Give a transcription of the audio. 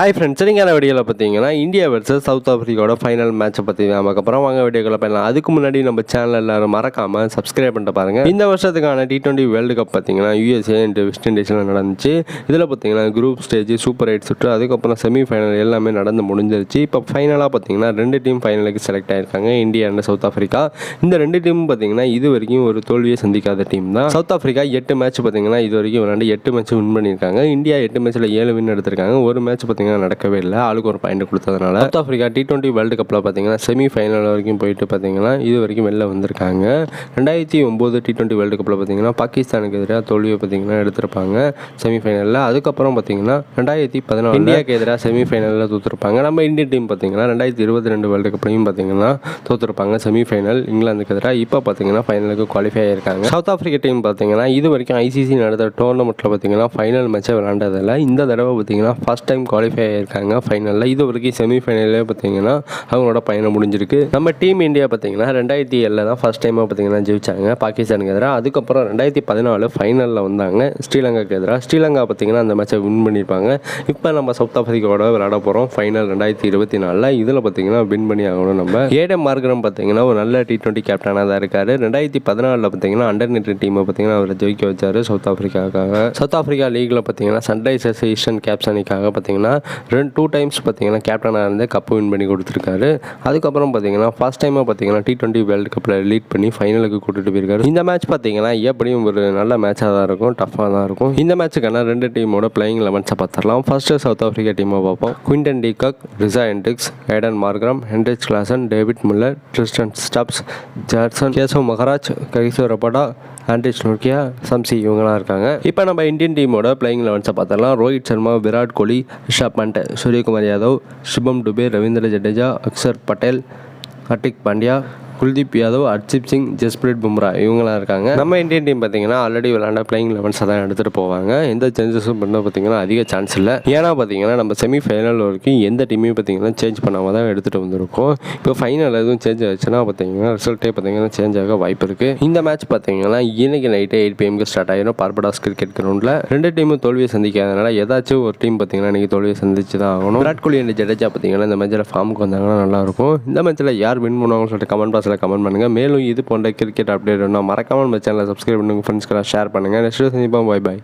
Hi friends, இன்னைக்கான வீடியோவில் பார்த்தீங்கன்னா இந்தியா வர்சஸ் சவுத் ஆஃப்ரிக்காவோட ஃபைனல் மேட்சை பற்றி அப்புறம் வாங்க வீடியோக்களை பண்ணலாம். அதுக்கு முன்னாடி நம்ம சேனல் எல்லாரும் மறக்காமல் சப்ஸ்கிரைப் பண்ணிட்டு பாருங்கள். இந்த வருஷத்துக்கான T20 வேர்ல்டு கப் பார்த்தீங்கன்னா USA அண்ட் வெஸ்ட் இண்டீஸில் நடந்துச்சு. இதில் பார்த்தீங்கன்னா குரூப் ஸ்டேஜ், சூப்பர் 8 சுற்று, அதுக்கப்புறம் செமிஃபைனல் எல்லாமே நடந்து முடிஞ்சிருச்சு. இப்போ ஃபைனலாக பார்த்தீங்கன்னா 2 டீம் ஃபைனலுக்கு செலக்ட் ஆகிருக்காங்க, இந்தியா அண்ட் சவுத் ஆஃப்ரிக்கா. இந்த 2 டீமும் பார்த்தீங்கன்னா இது வரைக்கும் ஒரு தோல்வியை சந்திக்காத டீம் தான். சவுத் ஆஃப்ரிக்கா 8 மேட்ச் பார்த்தீங்கன்னா இது வரைக்கும் விளையாண்டு 8 மேட்ச் வின் பண்ணியிருக்காங்க. இந்தியா 8 மேட்ச்சில் 7 வின் எடுத்திருக்காங்க. ஒரு மேட்ச் பார்த்தீங்கன்னா நடக்கவே இல்லை, ஆளுக்கு ஒரு பாயிண்ட் கொடுத்ததுனால. சவுத் ஆஃப்ரிக்கா T20 வேர்ல்டு கப்பில் பார்த்தீங்கன்னா செமிஃபைனல் வரைக்கும் போயிட்டு பார்த்தீங்கன்னா இது வரைக்கும் வெளில வந்திருக்காங்க. 2009 T20 வேர்ல்டு கப்பில் பார்த்தீங்கன்னா பாகிஸ்தானுக்கு எதிராக தோல்வியை பார்த்தீங்கன்னா எடுத்திருப்பாங்க செமிஃபைனலில். அதுக்கப்புறம் பார்த்தீங்கன்னா 2014 இந்தியாவுக்கு எதிராக செமிஃபைனலில் தோற்றுருப்பாங்க. நம்ம இந்தியன் டீம் பார்த்தீங்கன்னா 2022 வேர்ல்டு கப்லையும் பார்த்தீங்கன்னா தோற்றுருப்பாங்க செமிஃபைனல் இங்கிலாந்துக்கு எதிராக. இப்போ பார்த்தீங்கன்னா ஃபைனலுக்கு குவாலிஃபை ஆகிருக்காங்க. சவுத் ஆஃப்ரிக்கா டீம் பார்த்தீங்கன்னா இது வரைக்கும் ICC நடந்த டோர்னமெண்ட்டில் பார்த்தீங்கன்னா ஃபைனல் மேட்சை விளையாண்டதில்லை. இந்த தடவை பார்த்தீங்கன்னா ஃபர்ஸ்ட் டைம் குவாலிஃபை ஆகிருக்காங்க ஃபைனலில். இது வரைக்கும் செமிஃபைனலே பார்த்தீங்கன்னா அவங்களோட பயணம் முடிஞ்சிருக்கு. நம்ம டீம் இந்தியா பார்த்தீங்கன்னா 2007 தான் ஃபர்ஸ்ட் டைமாக பார்த்தீங்கன்னா ஜெயிச்சாங்க பாகிஸ்தானுக்கு எதிராக. அதுக்கப்புறம் 2014 ஃபைனலில் வந்தாங்க ஸ்ரீலங்காவுக்கு எதிராக. ஸ்ரீலங்கா பார்த்தீங்கன்னா அந்த மேட்சை வின் பண்ணியிருப்பாங்க. இப்போ நம்ம சவுத் ஆஃப்ரிக்காவோட விளையாட போகிறோம் ஃபைனல் 2024. இதில் பார்த்தீங்கன்னா வின் பண்ணி ஆகணும். நம்ம ஏடம் மார்கரம் பார்த்தீங்கன்னா ஒரு நல்ல T20 கேப்டனாக தான் இருக்கார். 2014 பார்த்தீங்கன்னா அண்டர்-19 டீமை பார்த்தீங்கன்னா அவரை ஜெயிக்க வச்சார் சவுத் ஆஃப்ரிக்காவுக்காக. சவுத் ஆஃப்ரிக்கா லீகில் பார்த்தீங்கன்னா சன்ரைசர்ஸ் ஈஸ்டர்ன் கேப்ஸ் அணிக்காக பார்த்தீங்கன்னா 2 டைம்ஸ் பார்த்தீங்கன்னா கேப்டனாக இருந்து கப்பு வின் பண்ணி கொடுத்துருக்காரு. அதுக்கப்புறம் பார்த்தீங்கன்னா ஃபர்ஸ்ட் டைமாக பார்த்தீங்கன்னா T20 வேர்ல்டு கப்பில் லீட் பண்ணி ஃபைனலுக்கு கூட்டிட்டு போயிருக்காரு. இந்த மேட்ச் பார்த்தீங்கன்னா எப்படியும் ஒரு நல்ல மேட்சாக தான் இருக்கும், டஃப்பாக தான் இருக்கும். இந்த மேட்சுக்கான 2 டீமோட பிளேயிங் 11 பார்த்துடலாம். ஃபர்ஸ்ட்டு சவுத் ஆஃப்ரிக்கா டீமை பார்ப்போம். Quinton de Kock, Reeza Hendricks, Aiden Markram, Hendricks Klaasen, David Miller, Tristan Stubbs, Jansen, Keshav Maharaj, Kagiso Rabada, Anrich Nokia, Shamsi இவங்களாம் இருக்காங்க. இப்போ நம்ம இந்தியன் டீமோட பிளேயிங் 11 பார்த்தரலாம். ரோஹித் சர்மா, விராட் கோலி, ரிஷப் பண்ட், சூரியகுமார் யாதவ், சுபம் டுபே, ரவீந்திர ஜடேஜா, அக்ஷர் பட்டேல், ஹர்திக் பாண்டியா, குல்தீப் யாதவ், ஹர்ஷிப் சிங், ஜஸ்பிரீத் பும்ரா இவங்களாம் இருக்காங்க. நம்ம இந்தியன் டீம் பார்த்தீங்கன்னா ஆல்ரெடி விளையாண்ட பிளேயிங் 11 தான் எடுத்துகிட்டு போவாங்க. எந்த சேஞ்சஸும் பண்ண பார்த்தீங்கன்னா அதிக சான்ஸ் இல்லை. ஏன்னா பார்த்தீங்கன்னா நம்ம செமிஃபைனல் வரைக்கும் எந்த டீமையும் பார்த்தீங்கன்னா சேஞ்ச் பண்ணாமல் தான் எடுத்துகிட்டு வந்திருக்கோம். இப்போ ஃபைனல் எதுவும் சேஞ்ச் ஆச்சுன்னா பார்த்தீங்கன்னா ரிசல்ட்டே பார்த்தீங்கன்னா சேஞ்ச் ஆக வாய்ப்பு இருக்குது. இந்த மேட்ச் பார்த்தீங்கன்னா இன்னைக்கு நைட்டு 8 PM ஸ்டார்ட் ஆகிடும் பார்படாஸ் கிரிக்கெட் கிரவுண்டில். 2 டீமும் தோல்வியை சந்திக்காதனால ஏதாச்சும் ஒரு டீம் பார்த்தீங்கன்னா இன்றைக்கி தோல்வியை சந்திச்சு தான் ஆகணும். விராட் கோலி அண்ட் ஜடேஜா பார்த்தீங்கன்னா இந்த மேட்சில் ஃபார்முக்கு வந்தாங்கன்னா நல்லாயிருக்கும். இந்த மேட்ச்சில் யார் வின் பண்ணுவாங்கன்னு சொல்லிட்டு கமெண்ட் கமெண்ட் பண்ணுங்கள். மேலும் இது போன்ற கிரிக்கெட் அப்டேட் வேணும்னா மறக்காமல் நம்ம சேனலை சப்ஸ்கிரைப் பண்ணுங்கள், ஃப்ரெண்ட்ஸ்க்கெல்லாம் ஷேர் பண்ணுங்கள். நெக்ஸ்ட் சந்திப்போம். Bye bye.